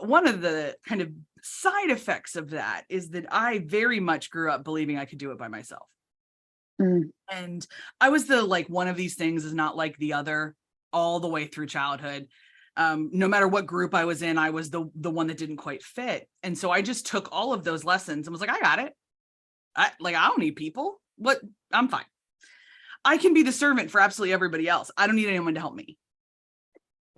One of the kind of side effects of that is that I very much grew up believing I could do it by myself. And I was one of these things is not like the other all the way through childhood. No matter what group I was in, I was the one that didn't quite fit. And so I just took all of those lessons and was like, I got it. I don't need people. I'm fine. I can be the servant for absolutely everybody else. I don't need anyone to help me.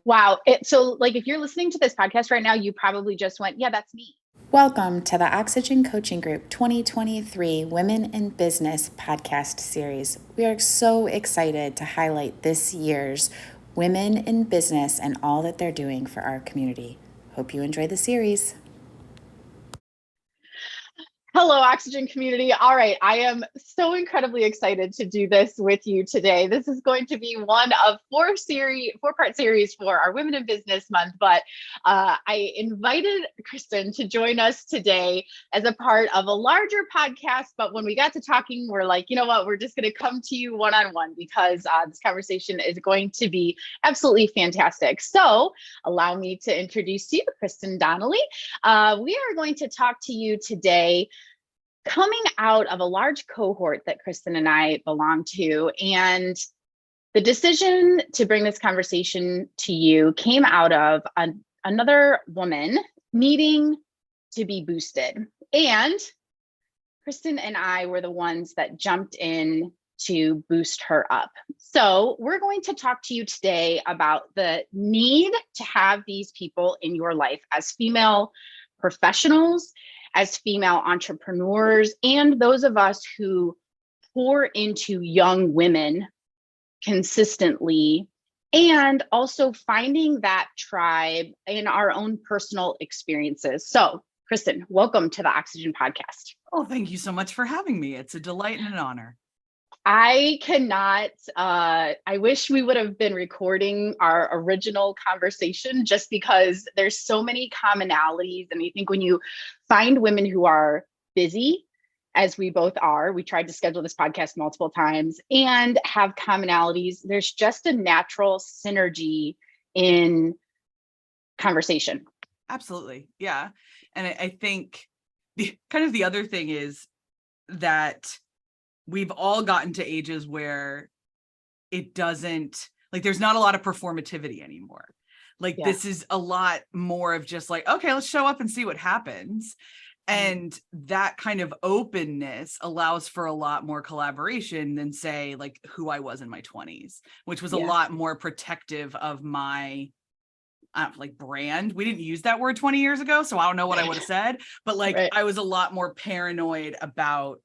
Wow. So if you're listening to this podcast right now, you probably just went, yeah, that's me. Welcome to the Oxygen Coaching Group 2023 Women in Business podcast series. We are so excited to highlight this year's Women in Business and all that they're doing for our community. Hope you enjoy the series. Hello, Oxygen community. All right. I am so incredibly excited to do this with you today. This is going to be one of four-part series for our Women in Business Month. But I invited Kristen to join us today as a part of a larger podcast. But when we got to talking, we're like, you know what? We're just going to come to you one-on-one because this conversation is going to be absolutely fantastic. So allow me to introduce you, Kristen Donnelly. We are going to talk to you today coming out of a large cohort that Kristen and I belong to. And the decision to bring this conversation to you came out of another woman needing to be boosted. And Kristen and I were the ones that jumped in to boost her up. So we're going to talk to you today about the need to have these people in your life as female professionals, as female entrepreneurs, and those of us who pour into young women consistently, and also finding that tribe in our own personal experiences. So, Kristen, welcome to the Oxygen Podcast. Oh, thank you so much for having me. It's a delight and an honor. I cannot, I wish we would have been recording our original conversation just because there's so many commonalities. And I think when you find women who are busy, as we both are, we tried to schedule this podcast multiple times, and have commonalities, there's just a natural synergy in conversation. Absolutely. Yeah. And I think the other thing is that we've all gotten to ages where it doesn't, there's not a lot of performativity anymore. This is a lot more of just okay, let's show up and see what happens. And that kind of openness allows for a lot more collaboration than say who I was in my 20s, which was a lot more protective of my brand. We didn't use that word 20 years ago, so I don't know what I would have said, but I was a lot more paranoid about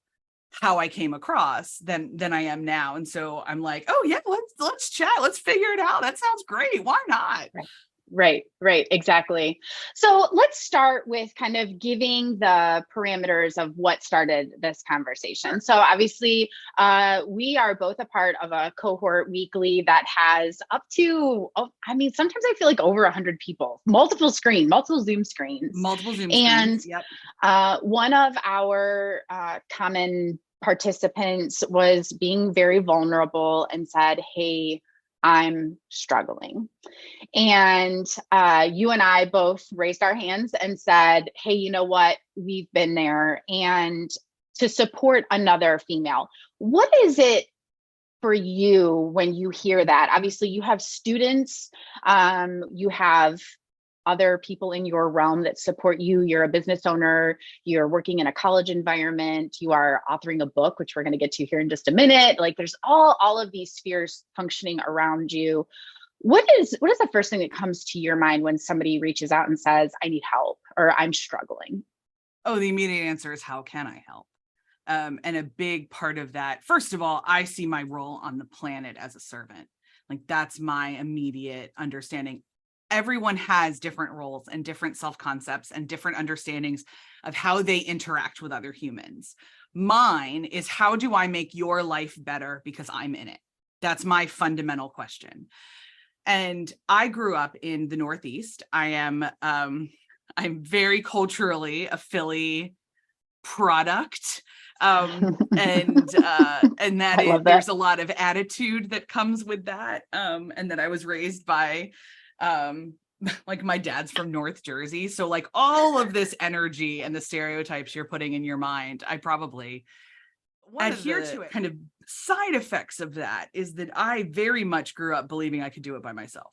how I came across than I am now. And so I'm like, oh yeah, let's chat. Let's figure it out. That sounds great. Why not? Right. Exactly. So let's start with kind of giving the parameters of what started this conversation. So obviously, we are both a part of a cohort weekly that has up to, sometimes I feel like over 100 people, multiple Zoom screens. And yep. One of our common participants was being very vulnerable and said, hey, I'm struggling. And you and I both raised our hands and said, hey, you know what? We've been there. And to support another female, what is it for you when you hear that? Obviously, you have students, you have other people in your realm that support you. You're a business owner, you're working in a college environment, you are authoring a book, which we're going to get to here in just a minute. There's all of these spheres functioning around you. What is the first thing that comes to your mind when somebody reaches out and says, I need help or I'm struggling? Oh, the immediate answer is, how can I help? And a big part of that, first of all, I see my role on the planet as a servant. That's my immediate understanding. Everyone has different roles and different self-concepts and different understandings of how they interact with other humans. Mine is, how do I make your life better because I'm in it? That's my fundamental question. And I grew up in the Northeast. I'm very culturally a Philly product. And that there's a lot of attitude that comes with that. And that I was raised by like my dad's from North Jersey. So like all of this energy and the stereotypes you're putting in your mind, I probably adhere to it. Kind of side effects of that is that I very much grew up believing I could do it by myself.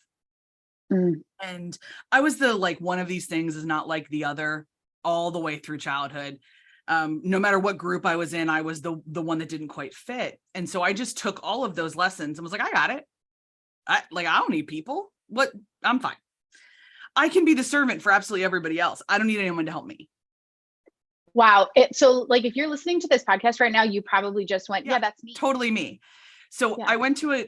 And I was the like one of these things is not like the other all the way through childhood. No matter what group I was in, I was the one that didn't quite fit. And so I just took all of those lessons and was like, I got it. I don't need people. I'm fine. I can be the servant for absolutely everybody else. I don't need anyone to help me. Wow. So like, if you're listening to this podcast right now, you probably just went, yeah, that's me. Totally me. So I went to a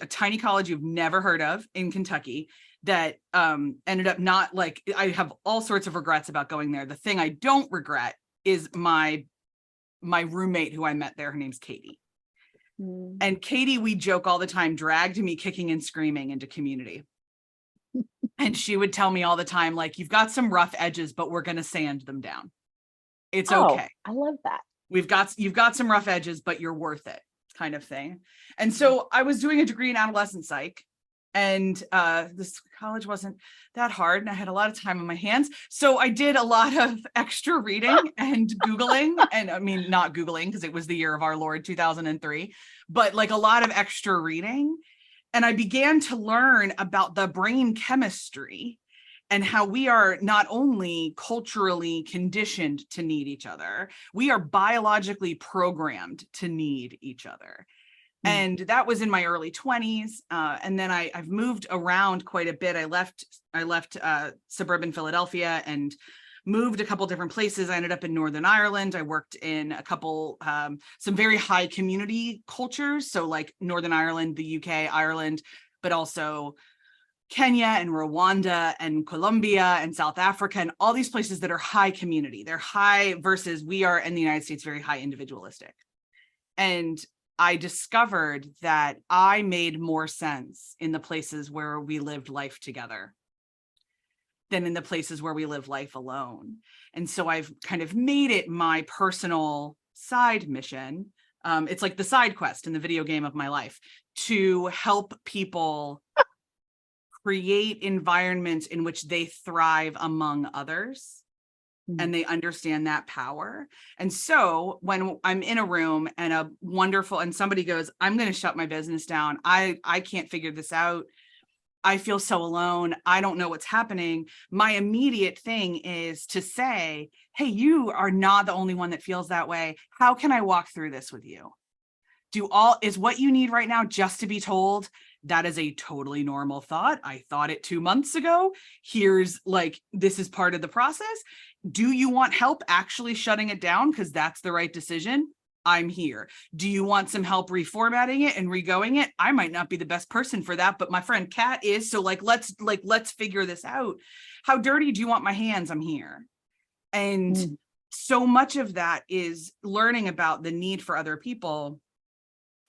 tiny college you've never heard of in Kentucky that ended up not like, I have all sorts of regrets about going there. The thing I don't regret is my roommate who I met there. Her name's Katie. And Katie, we joke all the time, dragged me kicking and screaming into community. And she would tell me all the time, like, you've got some rough edges, but we're going to sand them down. It's okay. I love that. You've got some rough edges, but you're worth it, kind of thing. And so I was doing a degree in adolescent psych, and this college wasn't that hard, and I had a lot of time on my hands. So I did a lot of extra reading and Googling, and I mean, not Googling because it was the year of our Lord 2003, but like a lot of extra reading. And I began to learn about the brain chemistry and how we are not only culturally conditioned to need each other, we are biologically programmed to need each other. And that was in my early 20s. And then I've moved around quite a bit. I left suburban Philadelphia and moved a couple different places. I ended up in Northern Ireland. I worked in a couple, some very high community cultures. So like Northern Ireland, the UK, Ireland, but also Kenya and Rwanda and Colombia and South Africa and all these places that are high community. They're high versus we are in the United States, very high individualistic. And I discovered that I made more sense in the places where we lived life together than in the places where we live life alone. And so I've kind of made it my personal side mission. It's like the side quest in the video game of my life to help people create environments in which they thrive among others and they understand that power. And so when I'm in a room and somebody goes, I'm going to shut my business down. I can't figure this out. I feel so alone. I don't know what's happening. My immediate thing is to say, hey, you are not the only one that feels that way. How can I walk through this with you? Is what you need right now just to be told that is a totally normal thought? I thought it 2 months ago. This is part of the process. Do you want help actually shutting it down? Because that's the right decision. I'm here. Do you want some help reformatting it and regoing it? I might not be the best person for that, but my friend Kat is. So let's figure this out. How dirty do you want my hands? I'm here. And so much of that is learning about the need for other people.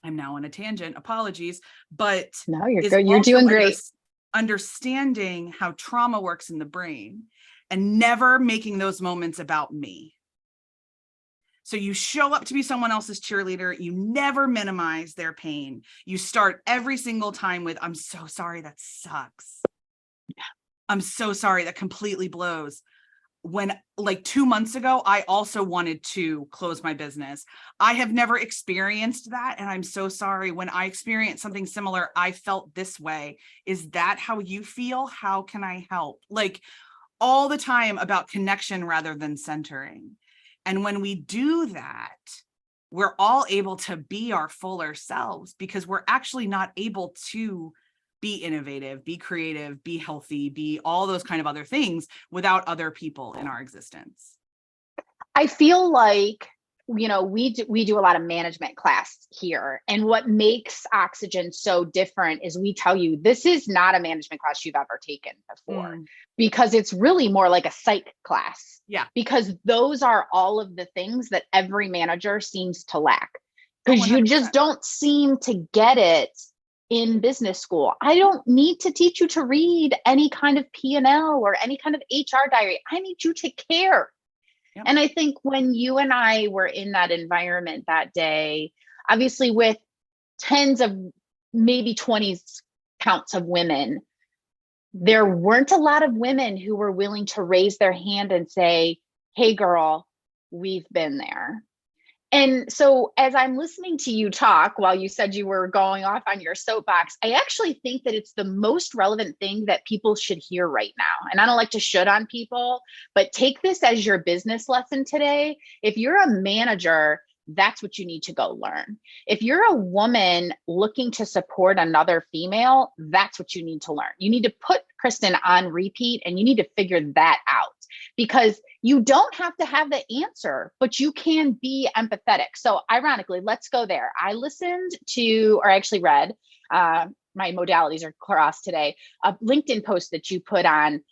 I'm now on a tangent, apologies, but no, you're doing great. Understanding how trauma works in the brain and never making those moments about me. So you show up to be someone else's cheerleader. You never minimize their pain. You start every single time with, I'm so sorry, that sucks. I'm so sorry, that completely blows. When like 2 months ago, I also wanted to close my business. I have never experienced that. And I'm so sorry. When I experienced something similar, I felt this way. Is that how you feel? How can I help? Like all the time about connection rather than centering. And when we do that, we're all able to be our fuller selves because we're actually not able to be innovative, be creative, be healthy, be all those kind of other things without other people in our existence. I feel like, we do a lot of management class here. And what makes Oxygen so different is we tell you, this is not a management class you've ever taken before, because it's really more like a psych class. Yeah. Because those are all of the things that every manager seems to lack, because you just don't seem to get it in business school. I don't need to teach you to read any kind of P&L or any kind of HR diary. I need you to care. Yep. And I think when you and I were in that environment that day, obviously with tens of maybe 20s counts of women, there weren't a lot of women who were willing to raise their hand and say, hey, girl, we've been there. And so as I'm listening to you talk while you said you were going off on your soapbox, I actually think that it's the most relevant thing that people should hear right now. And I don't like to should on people, but take this as your business lesson today. If you're a manager, that's what you need to go learn. If you're a woman looking to support another female, that's what you need to learn. You need to put Kristen on repeat and you need to figure that out, because you don't have to have the answer, but you can be empathetic. So ironically, let's go there. I listened to, or actually read, my modalities are crossed today, a LinkedIn post that you put on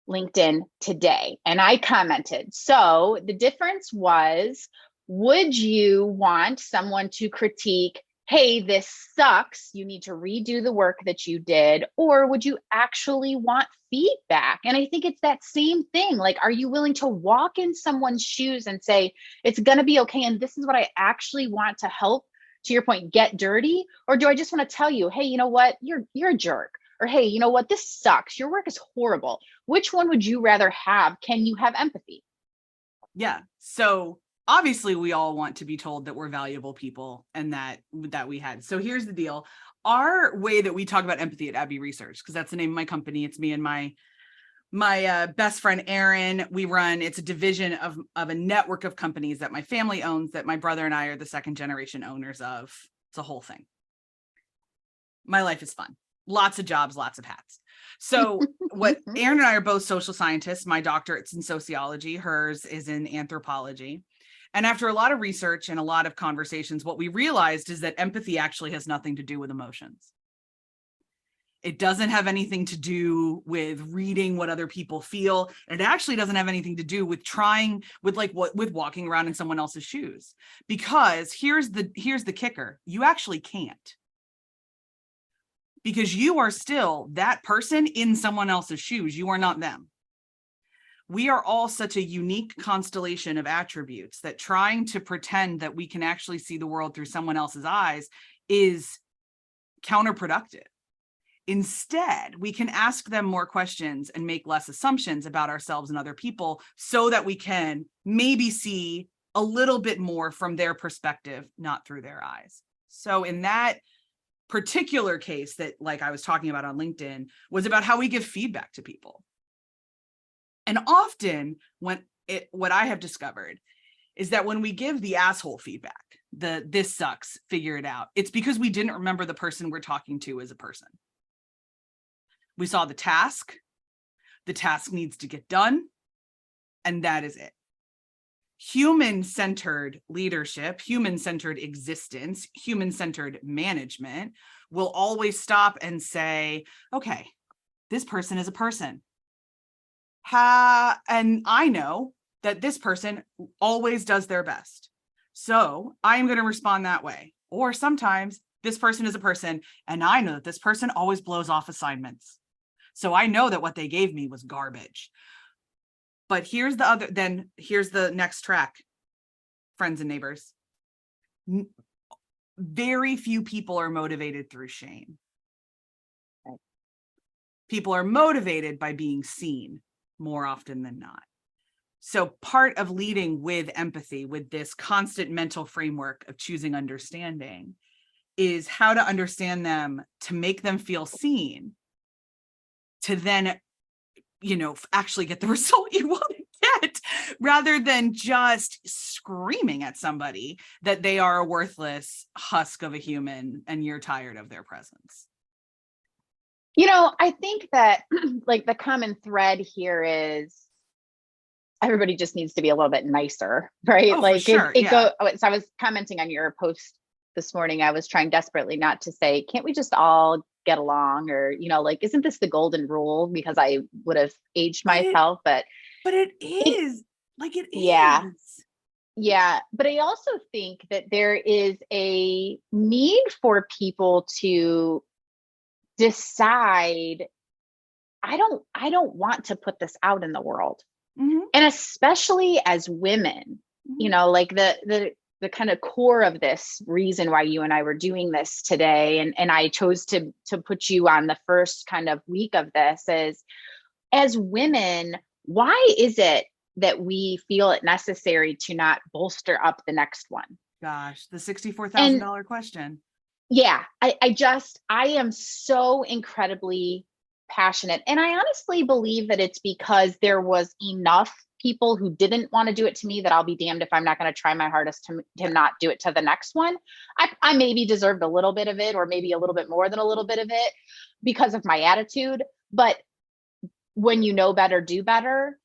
LinkedIn today. And I commented. So the difference was, would you want someone to critique, hey, this sucks, you need to redo the work that you did? Or would you actually want feedback? And I think it's that same thing. Like, are you willing to walk in someone's shoes and say, it's going to be okay, and this is what I actually want to help, to your point, get dirty? Or do I just want to tell you, hey, you know what, you're a jerk? Or, hey, you know what, this sucks, your work is horrible? Which one would you rather have? Can you have empathy? Yeah. So obviously we all want to be told that we're valuable people and that we had. So here's the deal. Our way that we talk about empathy at Abbey Research, because that's the name of my company. It's me and my best friend, Erin. It's a division of a network of companies that my family owns, that my brother and I are the second generation owners of. It's a whole thing. My life is fun. Lots of jobs, lots of hats. So what Erin and I are both social scientists. My doctorate's in sociology. Hers is in anthropology. And after a lot of research and a lot of conversations, what we realized is that empathy actually has nothing to do with emotions. It doesn't have anything to do with reading what other people feel. It actually doesn't have anything to do with with walking around in someone else's shoes. Because here's the kicker. You actually can't. Because you are still that person in someone else's shoes. You are not them. We are all such a unique constellation of attributes that trying to pretend that we can actually see the world through someone else's eyes is counterproductive. Instead, we can ask them more questions and make less assumptions about ourselves and other people so that we can maybe see a little bit more from their perspective, not through their eyes. So in that particular case that, like I was talking about on LinkedIn, was about how we give feedback to people. And often what I have discovered is that when we give the asshole feedback, this sucks, figure it out, it's because we didn't remember the person we're talking to as a person. We saw the task needs to get done, and that is it. Human-centered leadership, human-centered existence, human-centered management will always stop and say, okay, this person is a person. And I know that this person always does their best. So I am going to respond that way. Or sometimes this person is a person and I know that this person always blows off assignments. So I know that what they gave me was garbage. But here's the next track, friends and neighbors. Very few people are motivated through shame. People are motivated by being seen more often than not. So part of leading with empathy, with this constant mental framework of choosing understanding, is how to understand them to make them feel seen, to then, actually get the result you want to get, rather than just screaming at somebody that they are a worthless husk of a human and you're tired of their presence. I think that like the common thread here is everybody just needs to be a little bit nicer, right? Oh, like for sure. So I was commenting on your post this morning. I was trying desperately not to say, can't we just all get along? Or, isn't this the golden rule? Because I would have aged myself, but it is. Yeah. Yeah. But I also think that there is a need for people to decide, I don't want to put this out in the world. Mm-hmm. And especially as women, like the the kind of core of this reason why you and I were doing this today, and I chose to put you on the first kind of week of this, is as women, why is it that we feel it necessary to not bolster up the next one? Gosh, the $64,000 question. Yeah, I am so incredibly passionate. And I honestly believe that it's because there was enough people who didn't want to do it to me that I'll be damned if I'm not going to try my hardest to not do it to the next one. I maybe deserved a little bit of it, or maybe a little bit more than a little bit of it because of my attitude. But when you know better, do better.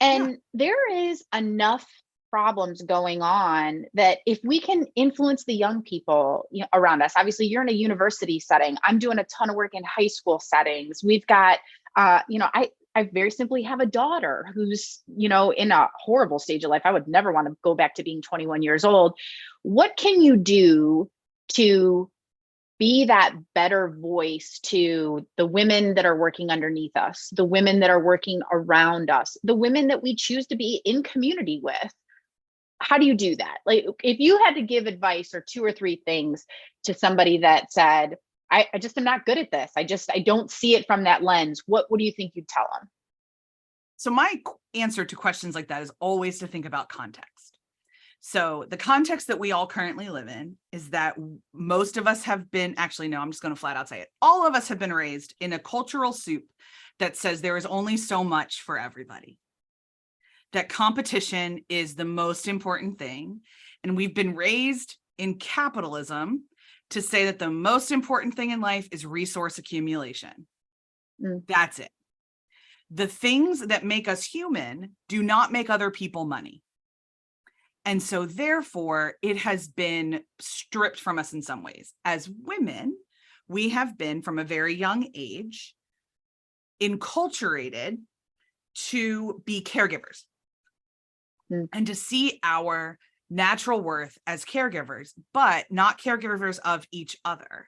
And there is enough problems going on that if we can influence the young people around us, obviously you're in a university setting, I'm doing a ton of work in high school settings. We've got, I very simply have a daughter who's, in a horrible stage of life. I would never want to go back to being 21 years old. What can you do to be that better voice to the women that are working underneath us, the women that are working around us, the women that we choose to be in community with? How do you do that? Like, if you had to give advice or 2 or 3 things to somebody that said, I just am not good at this, I don't see it from that lens, what do you think you'd tell them? So my answer to questions like that is always to think about context. So the context that we all currently live in is that most of us have been, actually, no, I'm just going to flat out say it. All of us have been raised in a cultural soup that says there is only so much for everybody, that competition is the most important thing. And we've been raised in capitalism to say that the most important thing in life is resource accumulation. That's it. The things that make us human do not make other people money. And so therefore, it has been stripped from us in some ways. As women, we have been from a very young age enculturated to be caregivers and to see our natural worth as caregivers, but not caregivers of each other,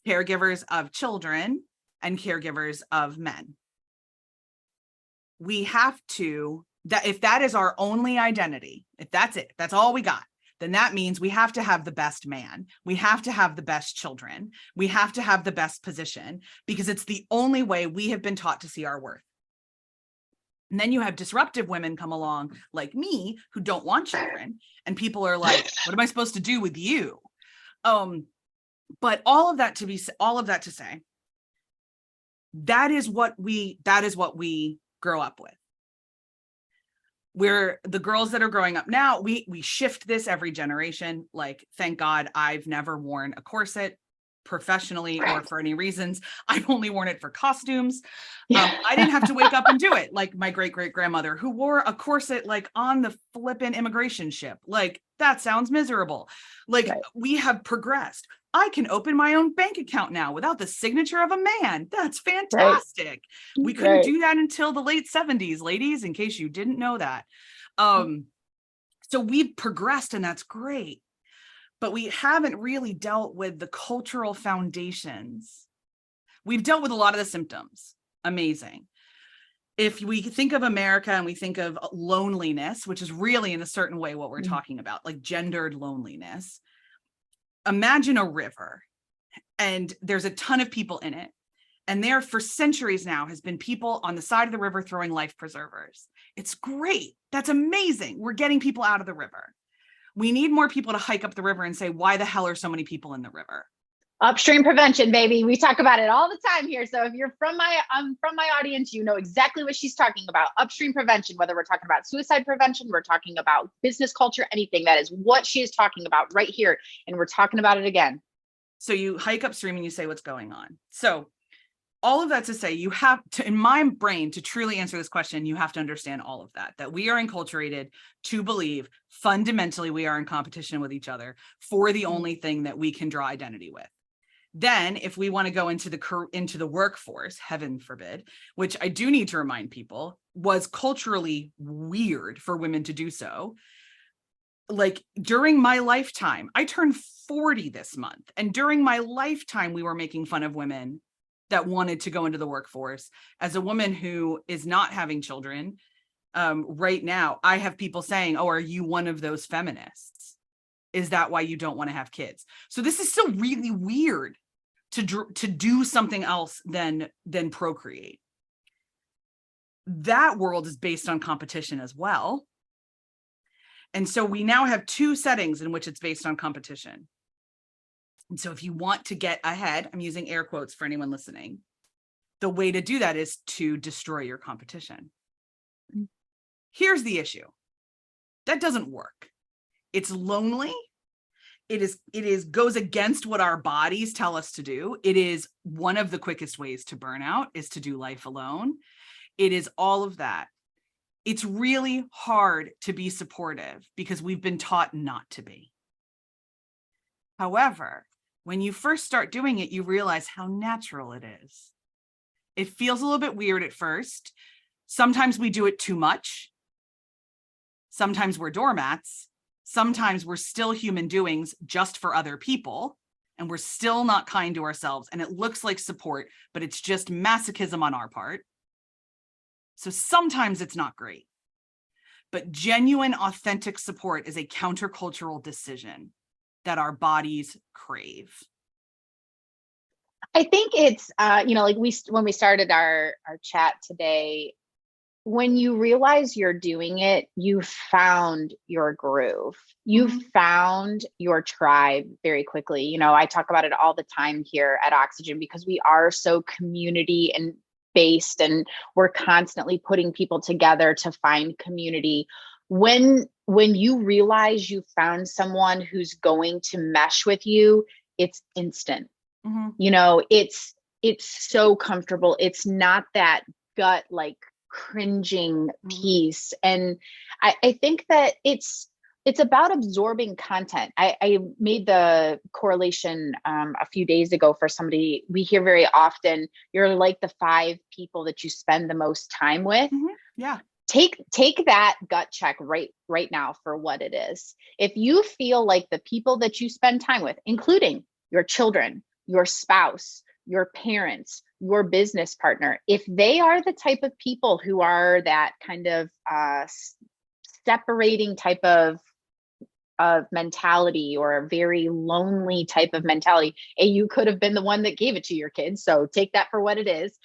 caregivers of children and caregivers of men. We have to, that if that is our only identity, if that's it, that's all we got, then that means we have to have the best man. We have to have the best children. We have to have the best position, because it's the only way we have been taught to see our worth. And then you have disruptive women come along like me who don't want children. And people are like, what am I supposed to do with you? But all of that to say, that is what we grow up with. We're the girls that are growing up now, we shift this every generation. Like, thank God I've never worn a corset professionally or for any reasons. I've only worn it for costumes. I didn't have to wake up and do it like my great-great-grandmother, who wore a corset like on the flippin' immigration ship. Like, that sounds miserable. Like, we have progressed. I can open my own bank account now without the signature of a man. That's fantastic. We couldn't do that until the late 70s, ladies, in case you didn't know that. So we've progressed, and that's great. But we haven't really dealt with the cultural foundations. We've dealt with a lot of the symptoms. Amazing. If we think of America and we think of loneliness, which is really in a certain way what we're talking about, like gendered loneliness, imagine a river, and there's a ton of people in it. And there for centuries now has been people on the side of the river throwing life preservers. It's great. That's amazing. We're getting people out of the river. We need more people to hike up the river and say, why the hell are so many people in the river? Upstream prevention, baby. We talk about it all the time here. So if you're from my audience, you know exactly what she's talking about. Upstream prevention, whether we're talking about suicide prevention, we're talking about business culture, anything, that is what she is talking about right here. And we're talking about it again. So you hike upstream and you say what's going on. So all of that to say, you have to, in my brain, to truly answer this question, you have to understand all of that we are enculturated to believe fundamentally we are in competition with each other for the only thing that we can draw identity with. Then if we want to go into the workforce, heaven forbid, which I do need to remind people was culturally weird for women to do so. Like, during my lifetime, I turned 40 this month, and during my lifetime, we were making fun of women that wanted to go into the workforce. As a woman who is not having children, right now, I have people saying, oh, are you one of those feminists? Is that why you don't want to have kids? So this is still really weird to do something else than procreate. That world is based on competition as well. And so we now have two settings in which it's based on competition. And so if you want to get ahead, I'm using air quotes for anyone listening, the way to do that is to destroy your competition. Here's the issue. That doesn't work. It's lonely. It is goes against what our bodies tell us to do. It is one of the quickest ways to burnout is to do life alone. It is all of that. It's really hard to be supportive because we've been taught not to be. However, when you first start doing it, you realize how natural it is. It feels a little bit weird at first. Sometimes we do it too much. Sometimes we're doormats. Sometimes we're still human doings just for other people, and we're still not kind to ourselves. And it looks like support, but it's just masochism on our part. So sometimes it's not great. But genuine, authentic support is a countercultural decision that our bodies crave. I think it's, like when we started our chat today, when you realize you're doing it, you found your groove. You found your tribe very quickly. I talk about it all the time here at Oxygen because we are so community and based, and we're constantly putting people together to find community. When you realize you found someone who's going to mesh with you, it's instant. It's so comfortable. It's not that gut like cringing piece. And I think that it's about absorbing content. I made the correlation a few days ago for somebody. We hear very often, you're like the 5 people that you spend the most time with. Yeah. Take that gut check right now for what it is. If you feel like the people that you spend time with, including your children, your spouse, your parents, your business partner, if they are the type of people who are that kind of separating type of mentality, or a very lonely type of mentality, and you could have been the one that gave it to your kids, so take that for what it is.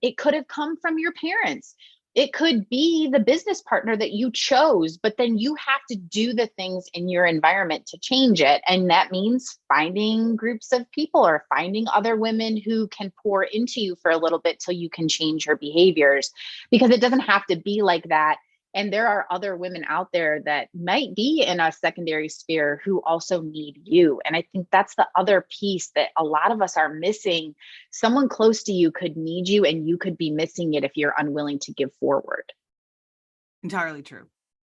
It could have come from your parents. It could be the business partner that you chose, but then you have to do the things in your environment to change it. And that means finding groups of people or finding other women who can pour into you for a little bit till you can change your behaviors, because it doesn't have to be like that. And there are other women out there that might be in a secondary sphere who also need you. And I think that's the other piece that a lot of us are missing. Someone close to you could need you, and you could be missing it if you're unwilling to give forward. Entirely true.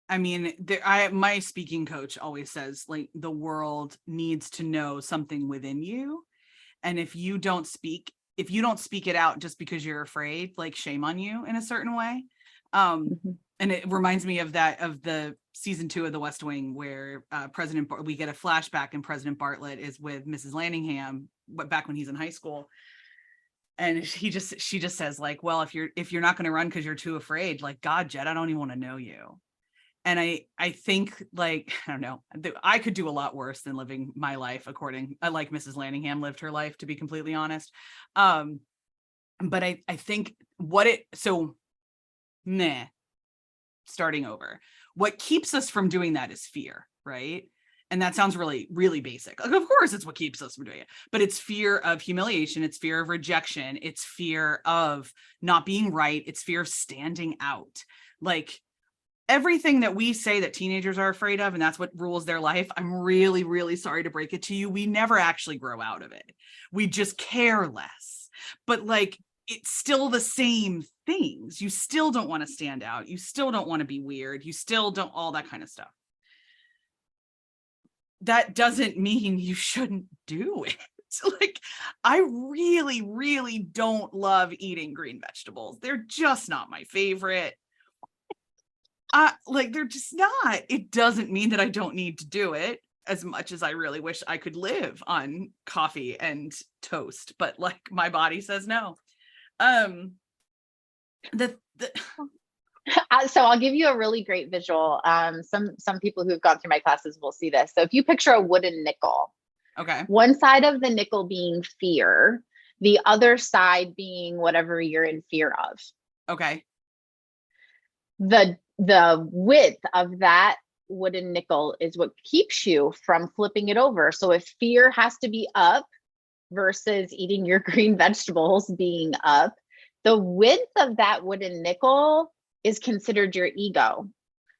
I mean, my speaking coach always says, like, the world needs to know something within you. And if you don't speak it out just because you're afraid, like, shame on you in a certain way. And it reminds me of the season 2 of The West Wing, where we get a flashback, and President Bartlett is with Mrs. Lanningham back when he's in high school. And she just says, like, well, if you're not going to run because you're too afraid, like, God, Jed, I don't even want to know you. And I think, like, I don't know, I could do a lot worse than living my life like Mrs. Lanningham lived her life, to be completely honest. But I think starting over, what keeps us from doing that is fear, right? And that sounds really, really basic. Like, of course, it's what keeps us from doing it, but it's fear of humiliation. It's fear of rejection. It's fear of not being right. It's fear of standing out. Like, everything that we say that teenagers are afraid of, and that's what rules their life, I'm really, really sorry to break it to you, we never actually grow out of it. We just care less. But, like, it's still the same things. You still don't want to stand out. You still don't want to be weird. You still don't, all that kind of stuff. That doesn't mean you shouldn't do it. Like, I really, really don't love eating green vegetables. They're just not my favorite. They're just not. It doesn't mean that I don't need to do it, as much as I really wish I could live on coffee and toast, but, like, my body says no. So I'll give you a really great visual. Some people who have gone through my classes will see this. So if you picture a wooden nickel, Okay. one side of the nickel being fear, the other side being whatever you're in fear of. Okay. The width of that wooden nickel is what keeps you from flipping it over. So if fear has to be up versus eating your green vegetables being up, the width of that wooden nickel is considered your ego.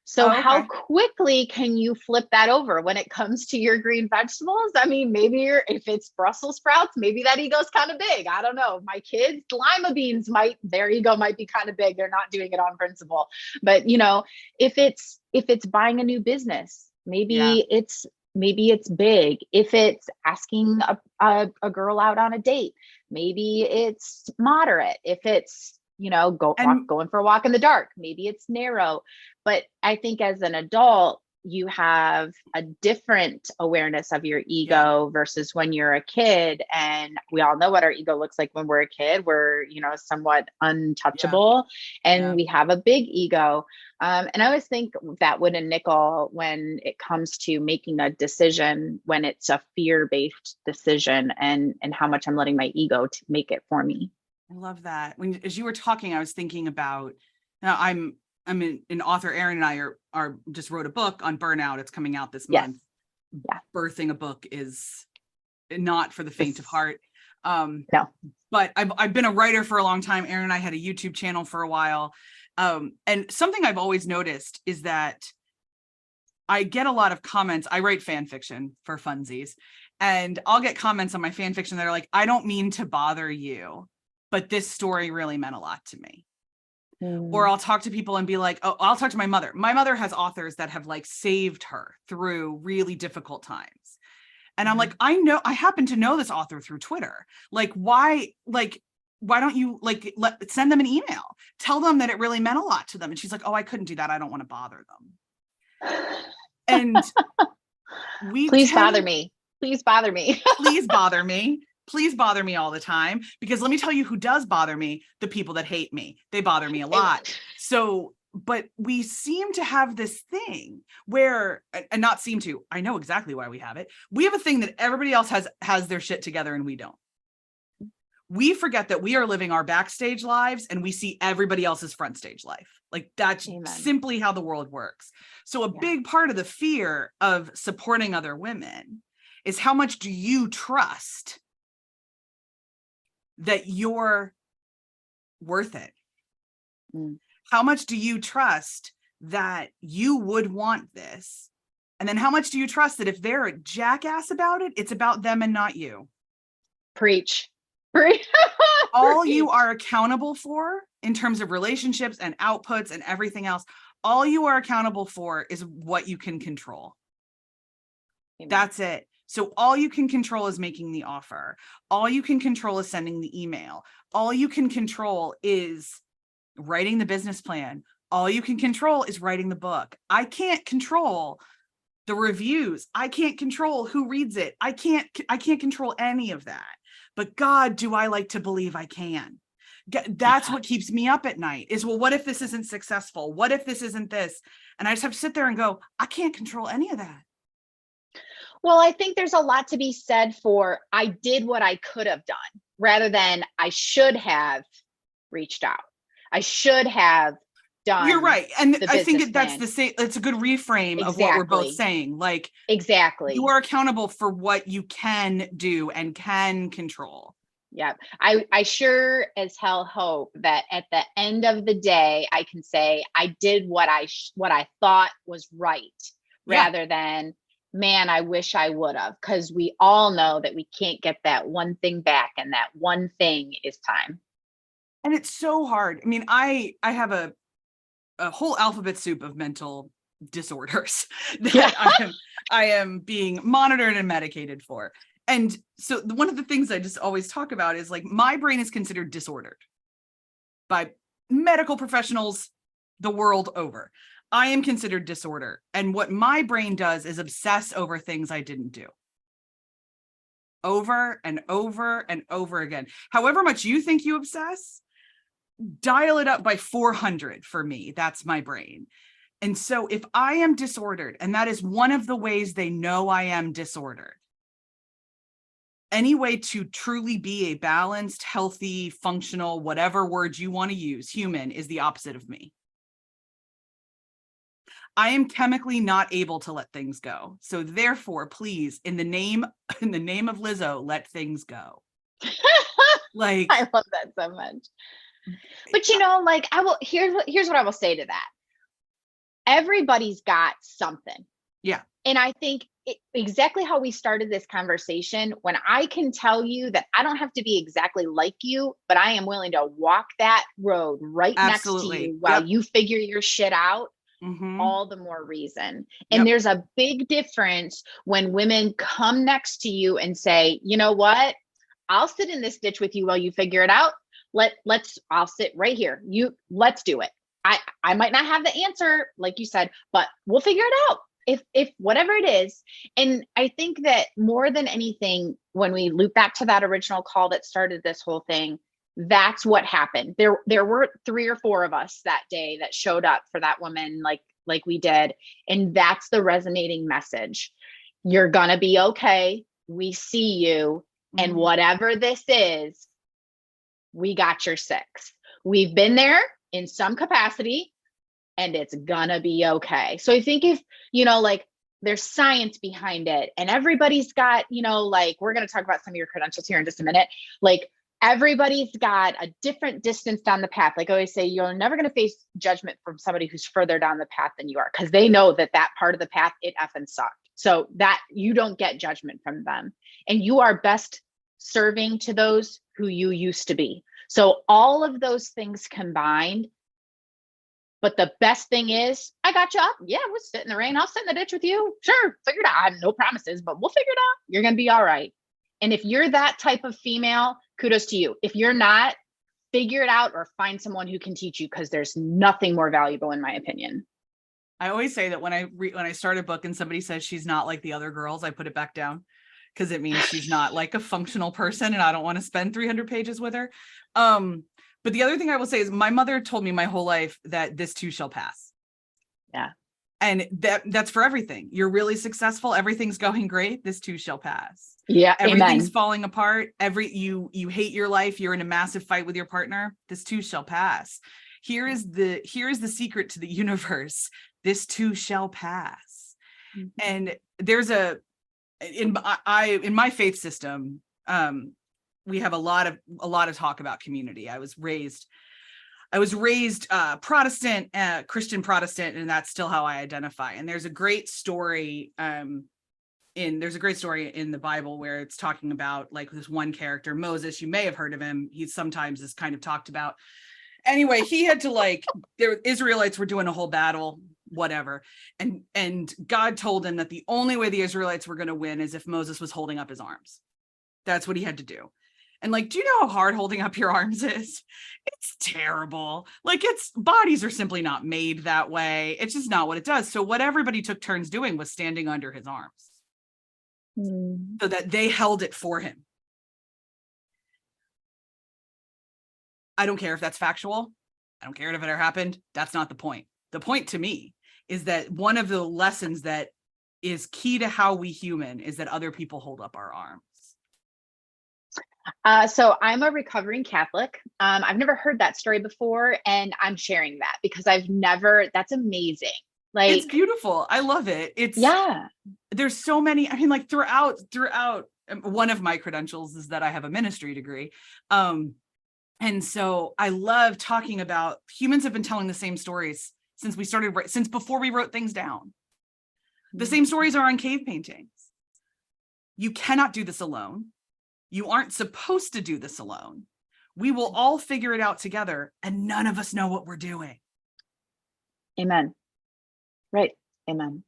So Oh, how okay. quickly can you flip that over when it comes to your green vegetables? I mean, maybe if it's Brussels sprouts, maybe that ego's kind of big. I don't know. My kids, lima beans their ego might be kind of big. They're not doing it on principle. But if it's buying a new business, Yeah. maybe it's big. If it's asking a girl out on a date, maybe it's moderate. If it's And going for a walk in the dark, maybe it's narrow. But I think as an adult, you have a different awareness of your yeah, ego versus when you're a kid. And we all know what our ego looks like when we're a kid. We're, somewhat yeah, untouchable, and yeah. we have a big ego. And I always think that wooden nickel when it comes to making a decision, when it's a fear-based decision, and how much I'm letting my ego to make it for me. I love that. As you were talking, I was thinking about, now I'm an author. Erin and I are just wrote a book on burnout. It's coming out this Yes. month. Yeah. Birthing a book is not for the faint of heart. No. But I've been a writer for a long time. Erin and I had a YouTube channel for a while. And something I've always noticed is that I get a lot of comments. I write fan fiction for funsies, and I'll get comments on my fan fiction that are like, I don't mean to bother you, but this story really meant a lot to me. Or I'll talk to people and be like, oh, I'll talk to my mother. My mother has authors that have like saved her through really difficult times. And I'm like, I happen to know this author through Twitter. Why don't you send them an email, tell them that it really meant a lot to them. And she's like, oh, I couldn't do that. I don't want to bother them. And Please bother me. Please bother me. Please bother me. Please bother me all the time, because let me tell you who does bother me: the people that hate me. They bother me a lot. So, but we seem to have this thing where, and not seem to, I know exactly why we have it. We have a thing that everybody else has their shit together and we don't. We forget that we are living our backstage lives and we see everybody else's front stage life. Like that's Amen. Simply how the world works. So a big part of the fear of supporting other women is, how much do you trust that you're worth it? How much do you trust that you would want this? And then how much do you trust that if they're a jackass about it, it's about them and not you? Preach. All you are accountable for in terms of relationships and outputs and everything else, all you are accountable for is what you can control. Amen. That's it. So all you can control is making the offer. All you can control is sending the email. All you can control is writing the business plan. All you can control is writing the book. I can't control the reviews. I can't control who reads it. I can't control any of that. But God, do I like to believe I can. That's what keeps me up at night is, well, what if this isn't successful? What if this isn't this? And I just have to sit there and go, I can't control any of that. Well, I think there's a lot to be said for, I did what I could have done, rather than I should have reached out. I should have done. You're right. And I think that's plan. the same. It's a good reframe of what we're both saying. Like, exactly. You are accountable for what you can do and can control. Yeah. I sure as hell hope that at the end of the day, I can say I did what I thought was right, rather than, man, I wish I would have, because we all know that we can't get that one thing back. And that one thing is time. And it's so hard. I mean, I have a whole alphabet soup of mental disorders that I am being monitored and medicated for. And so one of the things I just always talk about is, like, my brain is considered disordered by medical professionals the world over. I am considered disorder. And what my brain does is obsess over things I didn't do. Over and over and over again. However much you think you obsess, dial it up by 400 for me. That's my brain. And so if I am disordered, and that is one of the ways they know I am disordered, any way to truly be a balanced, healthy, functional, whatever word you want to use, human, is the opposite of me. I am chemically not able to let things go. So therefore, please, in the name of Lizzo, let things go. Like, I love that so much. But like here's what I will say to that. Everybody's got something. Yeah. And I think exactly how we started this conversation, when I can tell you that I don't have to be exactly like you, but I am willing to walk that road right Absolutely. next to you while you figure your shit out, all the more reason. And there's a big difference when women come next to you and say, you know what? I'll sit in this ditch with you while you figure it out. I'll sit right here. Let's do it. I might not have the answer, like you said, but we'll figure it out. If whatever it is. And I think that more than anything, when we loop back to that original call that started this whole thing, that's what happened. There were 3 or 4 of us that day that showed up for that woman, like we did. And that's the resonating message. You're gonna be okay. We see you. And whatever this is, we got your 6. We've been there in some capacity, and it's gonna be okay. So I think if, like, there's science behind it, and everybody's got, like, we're gonna talk about some of your credentials here in just a minute. Like, everybody's got a different distance down the path. Like I always say, you're never gonna face judgment from somebody who's further down the path than you are, because they know that part of the path, it effing sucked. So that you don't get judgment from them, and you are best serving to those who you used to be. So all of those things combined. But the best thing is, I got you up. Yeah, we'll sit in the rain. I'll sit in the ditch with you. Sure, figure it out. I have no promises, but we'll figure it out. You're going to be all right. And if you're that type of female, kudos to you. If you're not, figure it out or find someone who can teach you, because there's nothing more valuable, in my opinion. I always say that when I start a book and somebody says she's not like the other girls, I put it back down, because it means she's not like a functional person, and I don't want to spend 300 pages with her. But the other thing I will say is, my mother told me my whole life that this too shall pass. Yeah. And that's for everything. You're really successful. Everything's going great. This too shall pass. Yeah. Everything's falling apart. You hate your life. You're in a massive fight with your partner. This too shall pass. Here is the secret to the universe. This too shall pass. And there's in my faith system, we have a lot of talk about community. I was raised Protestant, Christian Protestant, and that's still how I identify. And there's a great story in the Bible where it's talking about, like, this one character, Moses. You may have heard of him. He sometimes is kind of talked about. Anyway, he had to, Israelites were doing a whole battle, whatever. And God told him that the only way the Israelites were going to win is if Moses was holding up his arms. That's what he had to do. And, do you know how hard holding up your arms is? It's terrible. Bodies are simply not made that way. It's just not what it does. So what everybody took turns doing was standing under his arms so that they held it for him. I don't care if that's factual. I don't care if it ever happened. That's not the point. The point to me is that one of the lessons that is key to how we human is that other people hold up our arms. So I'm a recovering Catholic. I've never heard that story before, and I'm sharing that because that's amazing. It's beautiful. I love it. There's so many, throughout one of my credentials is that I have a ministry degree. And so I love talking about, humans have been telling the same stories since before we wrote things down. The same stories are on cave paintings. You cannot do this alone. You aren't supposed to do this alone. We will all figure it out together, and none of us know what we're doing. Amen. Right. Amen.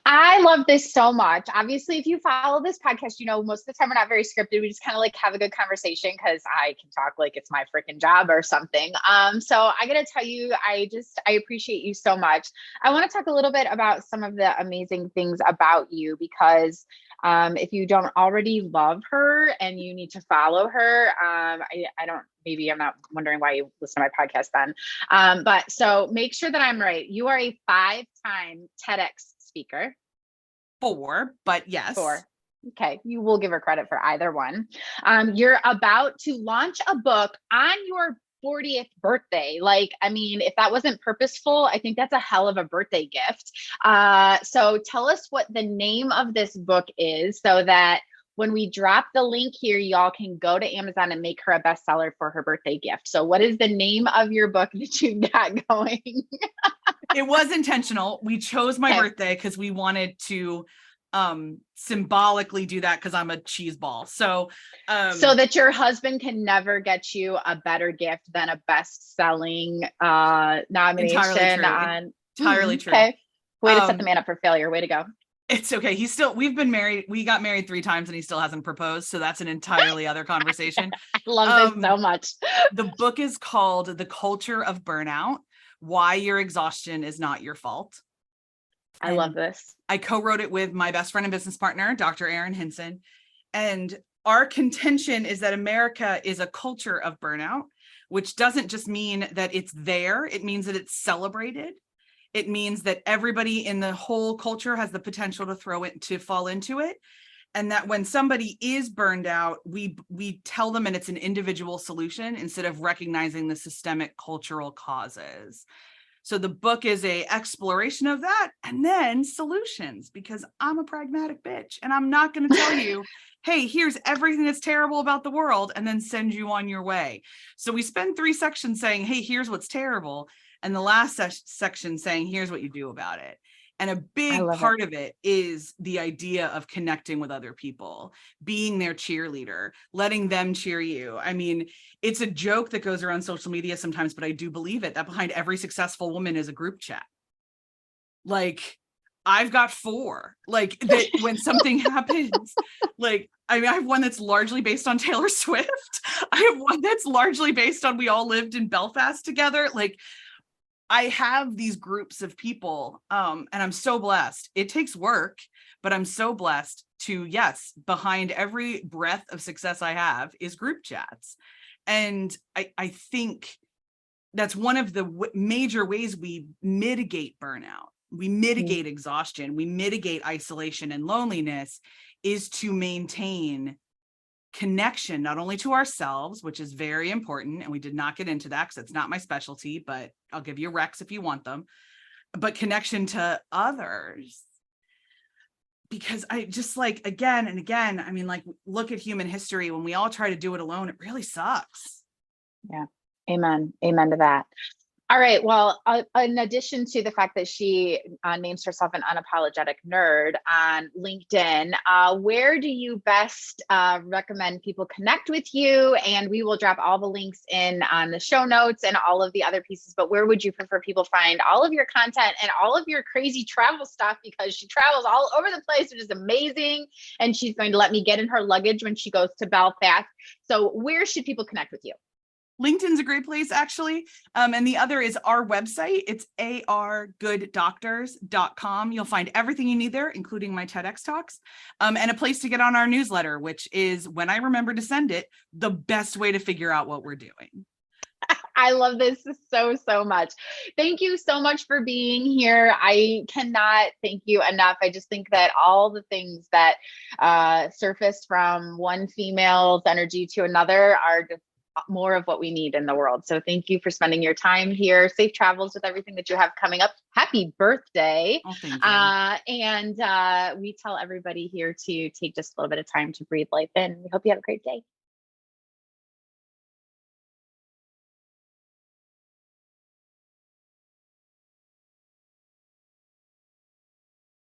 I love this so much. Obviously, if you follow this podcast, most of the time we're not very scripted. We just kind of have a good conversation because I can talk like it's my freaking job or something. So I got to tell you, I appreciate you so much. I want to talk a little bit about some of the amazing things about you, because If you don't already love her and you need to follow her, maybe I'm not wondering why you listen to my podcast then. But so make sure that I'm right. You are a 5-time TEDx speaker. 4, but yes. 4. Okay. You will give her credit for either one. You're about to launch a book on your 40th birthday. If that wasn't purposeful, I think that's a hell of a birthday gift. So tell us what the name of this book is so that when we drop the link here, y'all can go to Amazon and make her a bestseller for her birthday gift. So what is the name of your book that you've got going? It was intentional. We chose my birthday because we wanted to symbolically do that because I'm a cheese ball. So that your husband can never get you a better gift than a best-selling nomination on entirely true. Okay. Way to set the man up for failure. Way to go. It's okay. We've been married. We got married 3 times and he still hasn't proposed. So that's an entirely other conversation. I love this so much. The book is called The Culture of Burnout: Why Your Exhaustion is Not Your Fault. I love this. I co-wrote it with my best friend and business partner, Dr. Erin Hinson. And our contention is that America is a culture of burnout, which doesn't just mean that it's there. It means that it's celebrated. It means that everybody in the whole culture has the potential to fall into it. And that when somebody is burned out, we tell them, and it's an individual solution instead of recognizing the systemic cultural causes. So the book is a exploration of that and then solutions, because I'm a pragmatic bitch and I'm not going to tell you, hey, here's everything that's terrible about the world and then send you on your way. So we spend 3 sections saying, hey, here's what's terrible. And the last section saying, here's what you do about it. And a big part of it is the idea of connecting with other people, being their cheerleader, letting them cheer you. I mean, it's a joke that goes around social media sometimes, but I do believe it, that behind every successful woman is a group chat. Like, I've got 4, like, that when something happens, like, I have one that's largely based on Taylor Swift. I have one that's largely based on we all lived in Belfast together. Like, I have these groups of people, and I'm so blessed. It takes work, but I'm so blessed to, yes, behind every breath of success I have is group chats. And I think that's one of the major ways we mitigate burnout. We mitigate exhaustion. We mitigate isolation and loneliness, is to maintain connection, not only to ourselves, which is very important. And we did not get into that because it's not my specialty, but I'll give you recs if you want them, but connection to others. Because I just, like, again and again, I mean, like, look at human history. When we all try to do it alone, it really sucks. Yeah. Amen. Amen to that. All right. Well, in addition to the fact that she names herself an unapologetic nerd on LinkedIn, where do you best recommend people connect with you? And we will drop all the links in on the show notes and all of the other pieces. But where would you prefer people find all of your content and all of your crazy travel stuff? Because she travels all over the place, which is amazing. And she's going to let me get in her luggage when she goes to Belfast. So where should people connect with you? LinkedIn's a great place, actually. And the other is our website. It's argooddoctors.com. You'll find everything you need there, including my TEDx talks, and a place to get on our newsletter, which is, when I remember to send it, the best way to figure out what we're doing. I love this so, so much. Thank you so much for being here. I cannot thank you enough. I just think that all the things that surfaced from one female's energy to another are just more of what we need in the world. So thank you for spending your time here. Safe travels with everything that you have coming up. Happy birthday. Oh, thank you. And we tell everybody here to take just a little bit of time to breathe life in. We hope you have a great day.